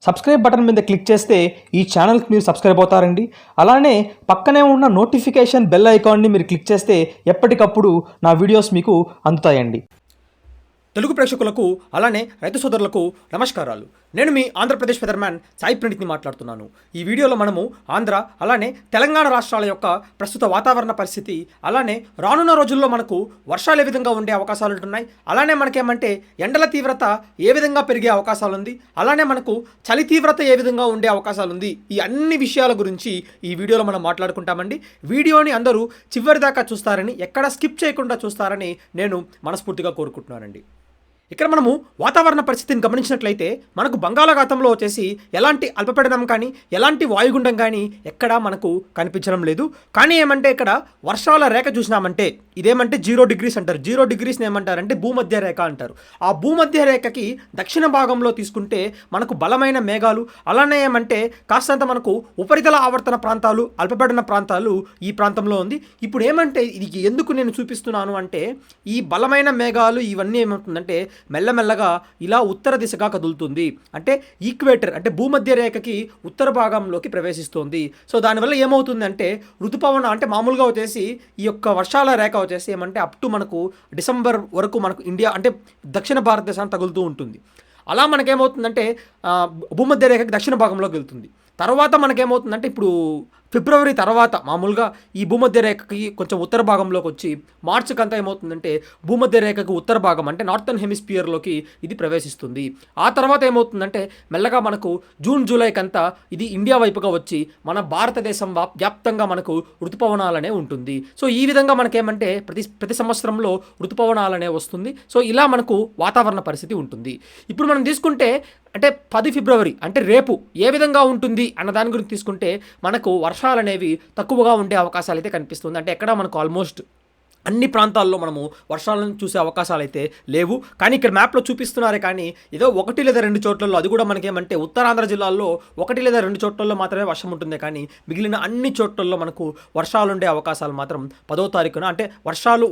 Subscribe button మీద click చేస్తే ఈ ఛానల్కి మీరు సబ్స్క్రైబ్ అవుతారండి. అలానే పక్కనే ఉన్న నోటిఫికేషన్ బెల్ ఐకాన్ని మీరు క్లిక్ చేస్తే ఎప్పటికప్పుడు నా వీడియోస్ మీకు అందుతాయండి. తెలుగు ప్రేక్షకులకు అలానే రైతు సోదరులకు నమస్కారాలు. నేను మీ ఆంధ్రప్రదేశ్ ఫెదర్మ్యాన్ సాయి ప్రణీత్ని మాట్లాడుతున్నాను. ఈ వీడియోలో మనము ఆంధ్ర అలానే తెలంగాణ రాష్ట్రాల యొక్క ప్రస్తుత వాతావరణ పరిస్థితి, అలానే రానున్న రోజుల్లో మనకు వర్షాలు ఏ విధంగా ఉండే అవకాశాలు ఉంటున్నాయి, అలానే మనకేమంటే ఎండల తీవ్రత ఏ విధంగా పెరిగే అవకాశాలు ఉంది, అలానే మనకు చలి తీవ్రత ఏ విధంగా ఉండే అవకాశాలు ఉంది, ఈ అన్ని విషయాల గురించి ఈ వీడియోలో మనం మాట్లాడుకుంటామండి. వీడియోని అందరూ చివరి దాకా చూస్తారని, ఎక్కడ స్కిప్ చేయకుండా చూస్తారని నేను మనస్ఫూర్తిగా కోరుకుంటున్నానండి. ఇక్కడ మనము వాతావరణ పరిస్థితిని గమనించినట్లయితే మనకు బంగాళాఖాతంలో వచ్చేసి ఎలాంటి అల్పపీడనం కానీ ఎలాంటి వాయుగుండం కానీ ఎక్కడా మనకు కనిపించడం లేదు. కానీ ఏమంటే ఇక్కడ వర్షాల రేఖ చూసినామంటే ఇదేమంటే 0 degrees అంటారు. 0 degrees ఏమంటారంటే భూమధ్య రేఖ అంటారు. ఆ భూమధ్య రేఖకి దక్షిణ భాగంలో తీసుకుంటే మనకు బలమైన మేఘాలు, అలానే ఏమంటే కాస్తంత మనకు ఉపరితల ఆవర్తన ప్రాంతాలు, అల్పపీడన ప్రాంతాలు ఈ ప్రాంతంలో ఉంది. ఇప్పుడు ఏమంటే ఇది ఎందుకు నేను చూపిస్తున్నాను అంటే ఈ బలమైన మేఘాలు ఇవన్నీ ఏమవుతుందంటే మెల్లమెల్లగా ఇలా ఉత్తర దిశగా కదులుతుంది. అంటే ఈక్వేటర్ అంటే భూమధ్య రేఖకి ఉత్తర భాగంలోకి ప్రవేశిస్తుంది. సో దానివల్ల ఏమవుతుందంటే ఋతుపవన అంటే మామూలుగా వచ్చేసి ఈ యొక్క వర్షాల రేఖ వచ్చేసి ఏమంటే అప్ టు మనకు డిసెంబర్ వరకు మనకు ఇండియా అంటే దక్షిణ భారతదేశాన్ని తగులుతూ ఉంటుంది. అలా మనకేమవుతుందంటే భూమధ్య రేఖకి దక్షిణ భాగంలోకి వెళ్తుంది. తర్వాత మనకేమవుతుందంటే ఇప్పుడు ఫిబ్రవరి తర్వాత మామూలుగా ఈ భూమధ్య రేఖకి కొంచెం ఉత్తర భాగంలోకి వచ్చి మార్చికి అంతా ఏమవుతుందంటే భూమధ్య రేఖకు ఉత్తర భాగం అంటే నార్థన్ హెమిస్ఫియర్లోకి ఇది ప్రవేశిస్తుంది. ఆ తర్వాత ఏమవుతుందంటే మెల్లగా మనకు జూన్ జూలైకి అంతా ఇది ఇండియా వైపుగా వచ్చి మన భారతదేశం వ్యాప్తంగా మనకు ఋతుపవనాలనే ఉంటుంది. సో ఈ విధంగా మనకేమంటే ప్రతి సంవత్సరంలో ఋతుపవనాలనే వస్తుంది. సో ఇలా మనకు వాతావరణ పరిస్థితి ఉంటుంది. ఇప్పుడు మనం తీసుకుంటే అంటే 10 ఫిబ్రవరి అంటే రేపు ఏ విధంగా ఉంటుంది అన్న దాని గురించి తీసుకుంటే మనకు వర్షాలు అనేవి తక్కువగా ఉండే అవకాశాలు అయితే కనిపిస్తుంది. అంటే ఎక్కడ మనకు ఆల్మోస్ట్ అన్ని ప్రాంతాల్లో మనము వర్షాలను చూసే అవకాశాలు అయితే లేవు. కానీ ఇక్కడ మ్యాప్లో చూపిస్తున్నారే కానీ ఏదో 1 లేదా 2 చోట్లలో, అది కూడా మనకేమంటే ఉత్తరాంధ్ర జిల్లాల్లో 1 లేదా 2 చోట్లలో మాత్రమే వర్షం ఉంటుంది. కానీ మిగిలిన అన్ని చోట్లలో మనకు వర్షాలు ఉండే అవకాశాలు మాత్రం 10వ తారీఖున అంటే వర్షాలు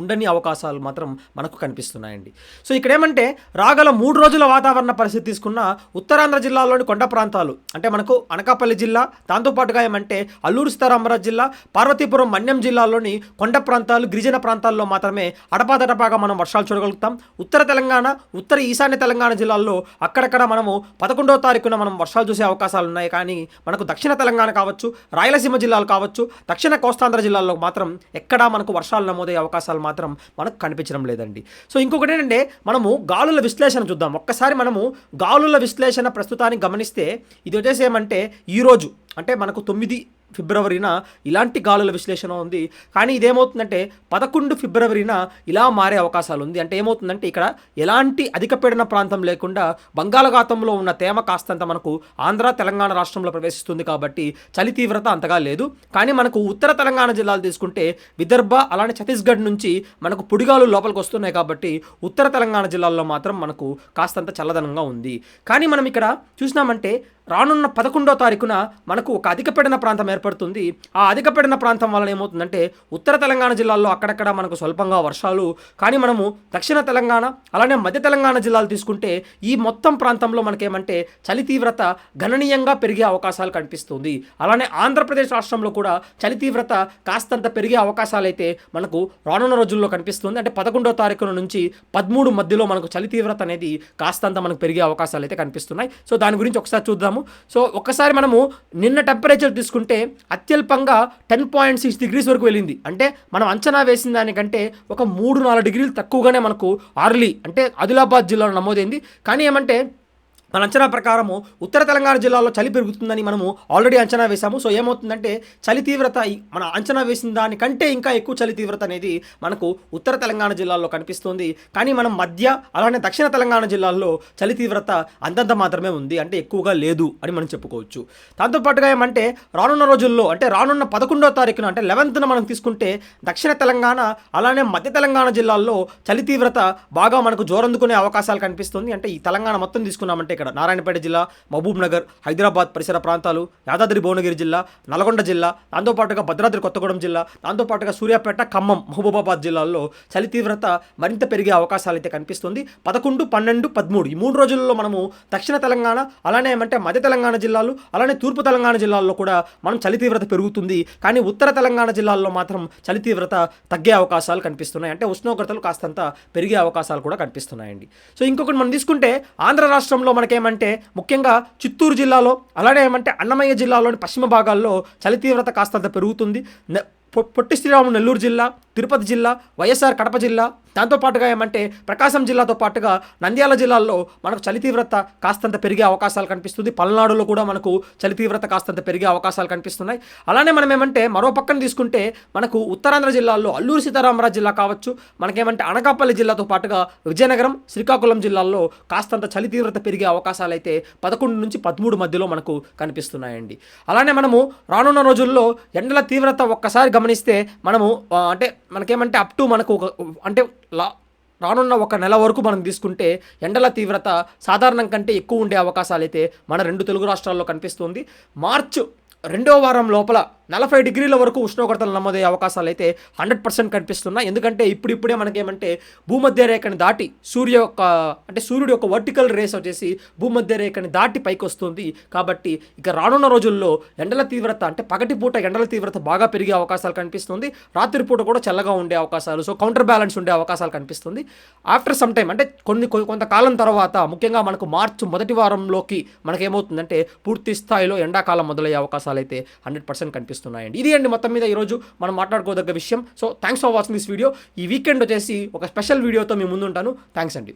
ఉండని అవకాశాలు మాత్రం మనకు కనిపిస్తున్నాయండి. సో ఇక్కడ ఏమంటే రాగల 3 రోజుల వాతావరణ పరిస్థితి తీసుకున్న ఉత్తరాంధ్ర జిల్లాలోని కొండ ప్రాంతాలు అంటే మనకు అనకాపల్లి జిల్లా, దాంతోపాటుగా ఏమంటే అల్లూరు సీతారామరాజు జిల్లా, పార్వతీపురం, మన్యం జిల్లాలోని కొండ ప్రాంతాలు, గిరిజన ప్రాంతాల్లో మాత్రమే అడపాదడపాగా మనం వర్షాలు చూడగలుగుతాం. ఉత్తర తెలంగాణ, ఉత్తర ఈశాన్య తెలంగాణ జిల్లాల్లో అక్కడక్కడ మనము 11వ తారీఖున మనం వర్షాలు చూసే అవకాశాలు ఉన్నాయి. కానీ మనకు దక్షిణ తెలంగాణ కావచ్చు, రాయలసీమ జిల్లాలు కావచ్చు, దక్షిణ కోస్తాంధ్ర జిల్లాల్లో మాత్రం ఎక్కడా మనకు వర్షాలు నమోదయ్యే అవకాశాలు మాత్రం మనకు కనిపించడం లేదండి. సో ఇంకొకటి ఏంటంటే మనము గాలుల విశ్లేషణ చూద్దాం. ఒక్కసారి మనము గాలుల విశ్లేషణ ప్రస్తుతానికి గమనిస్తే ఇది వచ్చేసి ఏమంటే ఈరోజు అంటే మనకు 9 ఫిబ్రవరిన ఇలాంటి గాలుల విశ్లేషణ ఉంది. కానీ ఇదేమవుతుందంటే 11 ఫిబ్రవరిన ఇలా మారే అవకాశాలు ఉంది. అంటే ఏమవుతుందంటే ఇక్కడ ఎలాంటి అధిక పీడన ప్రాంతం లేకుండా బంగాళాఖాతంలో ఉన్న తేమ కాస్తంత మనకు ఆంధ్ర, తెలంగాణ రాష్ట్రంలో ప్రవేశిస్తుంది. కాబట్టి చలి తీవ్రత అంతగా లేదు. కానీ మనకు ఉత్తర తెలంగాణ జిల్లాలు తీసుకుంటే విదర్భ అలానే ఛత్తీస్గఢ్ నుంచి మనకు పొడిగాలు లోపలికి వస్తున్నాయి. కాబట్టి ఉత్తర తెలంగాణ జిల్లాల్లో మాత్రం మనకు కాస్తంత చల్లదనంగా ఉంది. కానీ మనం ఇక్కడ చూసినామంటే రానున్న 11వ తారీఖున మనకు ఒక అధిక పీడన ప్రాంతం ఏర్పడుతుంది. ఆ అధిక పీడన ప్రాంతం వలన ఏమవుతుందంటే ఉత్తర తెలంగాణ జిల్లాల్లో అక్కడక్కడ మనకు స్వల్పంగా వర్షాలు, కానీ మనము దక్షిణ తెలంగాణ అలానే మధ్య తెలంగాణ జిల్లాలు తీసుకుంటే ఈ మొత్తం ప్రాంతంలో మనకేమంటే చలి తీవ్రత గణనీయంగా పెరిగే అవకాశాలు కనిపిస్తుంది. అలానే ఆంధ్రప్రదేశ్ రాష్ట్రంలో కూడా చలి తీవ్రత కాస్తంత పెరిగే అవకాశాలు అయితే మనకు రానున్న రోజుల్లో కనిపిస్తుంది. అంటే 11వ తారీఖున నుంచి 13 మధ్యలో మనకు చలి తీవ్రత అనేది కాస్తంత మనకు పెరిగే అవకాశాలు అయితే కనిపిస్తున్నాయి. సో దాని గురించి ఒకసారి చూద్దాము. సో ఒక్కసారి మనము నిన్న టెంపరేచర్ తీసుకుంటే అత్యల్పంగా 10.6 degrees వరకు వెళ్ళింది. అంటే మనం అంచనా వేసిన దానికంటే ఒక 3-4 degrees తక్కువగానే మనకు ఆర్లీ అంటే ఆదిలాబాద్ జిల్లాలో నమోదైంది. కానీ ఏమంటే మన అంచనా ప్రకారము ఉత్తర తెలంగాణ జిల్లాలో చలి పెరుగుతుందని మనము ఆల్రెడీ అంచనా వేశాము. సో ఏమవుతుందంటే చలి తీవ్రత మన అంచనా వేసిన దానికంటే ఇంకా ఎక్కువ చలి తీవ్రత అనేది మనకు ఉత్తర తెలంగాణ జిల్లాల్లో కనిపిస్తుంది. కానీ మనం మధ్య అలానే దక్షిణ తెలంగాణ జిల్లాల్లో చలి తీవ్రత అంతంత మాత్రమే ఉంది, అంటే ఎక్కువగా లేదు అని మనం చెప్పుకోవచ్చు. దాంతోపాటుగా ఏమంటే రానున్న రోజుల్లో అంటే రానున్న 11వ తారీఖున అంటే 11న మనం తీసుకుంటే దక్షిణ తెలంగాణ అలానే మధ్య తెలంగాణ జిల్లాల్లో చలి తీవ్రత బాగా మనకు జోరందుకునే అవకాశాలు కనిపిస్తుంది. అంటే ఈ తెలంగాణ మొత్తం తీసుకున్నామంటే ఇక్కడ నారాయణపేట జిల్లా, మహబూబ్ నగర్, హైదరాబాద్ పరిసర ప్రాంతాలు, యాదాద్రి భువనగిరి జిల్లా, నల్గొండ జిల్లా, దాంతోపాటుగా భద్రాద్రి కొత్తగూడెం జిల్లా, దాంతోపాటుగా సూర్యాపేట, ఖమ్మం, మహబూబాబాద్ జిల్లాల్లో చలి తీవ్రత మరింత పెరిగే అవకాశాలు అయితే కనిపిస్తుంది. 11, 12, 13 ఈ 3 రోజుల్లో మనము దక్షిణ తెలంగాణ, అలానే ఏమంటే మధ్య తెలంగాణ జిల్లాలు, అలానే తూర్పు తెలంగాణ జిల్లాల్లో కూడా మనం చలి తీవ్రత పెరుగుతుంది. కానీ ఉత్తర తెలంగాణ జిల్లాల్లో మాత్రం చలి తీవ్రత తగ్గే అవకాశాలు కనిపిస్తున్నాయి. అంటే ఉష్ణోగ్రతలు కాస్తంత పెరిగే అవకాశాలు కూడా కనిపిస్తున్నాయండి. సో ఇంకొకటి మనం తీసుకుంటే ఆంధ్ర రాష్ట్రంలో మనకేమంటే ముఖ్యంగా చిత్తూరు జిల్లాలో, అలానే ఏమంటే అన్నమయ్య జిల్లాలోని పశ్చిమ భాగాల్లో చలి తీవ్రత కాస్తంత పెరుగుతుంది. పొట్టి శ్రీరాములు నెల్లూరు జిల్లా, తిరుపతి జిల్లా, వైఎస్ఆర్ కడప జిల్లా, దాంతోపాటుగా ఏమంటే ప్రకాశం జిల్లాతో పాటుగా నంద్యాల జిల్లాల్లో మనకు చలి తీవ్రత కాస్తంత పెరిగే అవకాశాలు కనిపిస్తుంది. పల్నాడులో కూడా మనకు చలి తీవ్రత కాస్తంత పెరిగే అవకాశాలు కనిపిస్తున్నాయి. అలానే మనం ఏమంటే మరో పక్కన తీసుకుంటే మనకు ఉత్తరాంధ్ర జిల్లాల్లో అల్లూరు సీతారామరాజు జిల్లా కావచ్చు, మనకేమంటే అనకాపల్లి జిల్లాతో పాటుగా విజయనగరం, శ్రీకాకుళం జిల్లాల్లో కాస్తంత చలి తీవ్రత పెరిగే అవకాశాలు అయితే 11 నుంచి 13 మధ్యలో మనకు కనిపిస్తున్నాయండి. అలానే మనము రానున్న రోజుల్లో ఎండల తీవ్రత ఒక్కసారి గమనిస్తే మనము అంటే మనకేమంటే అప్ టు మనకు అంటే రానున్న ఒక నెల వరకు మనం తీసుకుంటే ఎండల తీవ్రత సాధారణం కంటే ఎక్కువ ఉండే అవకాశాలు అయితే మన 2 తెలుగు రాష్ట్రాల్లో కనిపిస్తుంది. మార్చ్ 2వ వారం లోపల 40 డిగ్రీల వరకు ఉష్ణోగ్రతలు నమోదయ్యే అవకాశాలు అయితే 100% కనిపిస్తున్నాయి. ఎందుకంటే ఇప్పుడిప్పుడే మనకేమంటే భూమధ్య రేఖని దాటి సూర్యుడి యొక్క వర్టికల్ రేస్ వచ్చేసి భూమధ్య రేఖని దాటి పైకి వస్తుంది. కాబట్టి ఇక రానున్న రోజుల్లో ఎండల తీవ్రత అంటే పగటిపూట ఎండల తీవ్రత బాగా పెరిగే అవకాశాలు కనిపిస్తుంది. రాత్రిపూట కూడా చల్లగా ఉండే అవకాశాలు, సో కౌంటర్ బ్యాలెన్స్ ఉండే అవకాశాలు కనిపిస్తుంది. ఆఫ్టర్ సమ్ టైం అంటే కొంతకాలం తర్వాత ముఖ్యంగా మనకు మార్చి మొదటి వారంలోకి మనకేమవుతుందంటే పూర్తి స్థాయిలో ఎండాకాలం మొదలయ్యే అవకాశాలు అయితే 100% కనిపిస్తున్నాయండి. ఇది అండి మొత్తం మీద ఈరోజు మనం మాట్లాడుకోదగ్గ విషయం. So thanks for watching this video. ఈ వీకెండ్ వచ్చేసి ఒక స్పెషల్ వీడియోతో మీ ముందుంటాను. థ్యాంక్స్ అండి.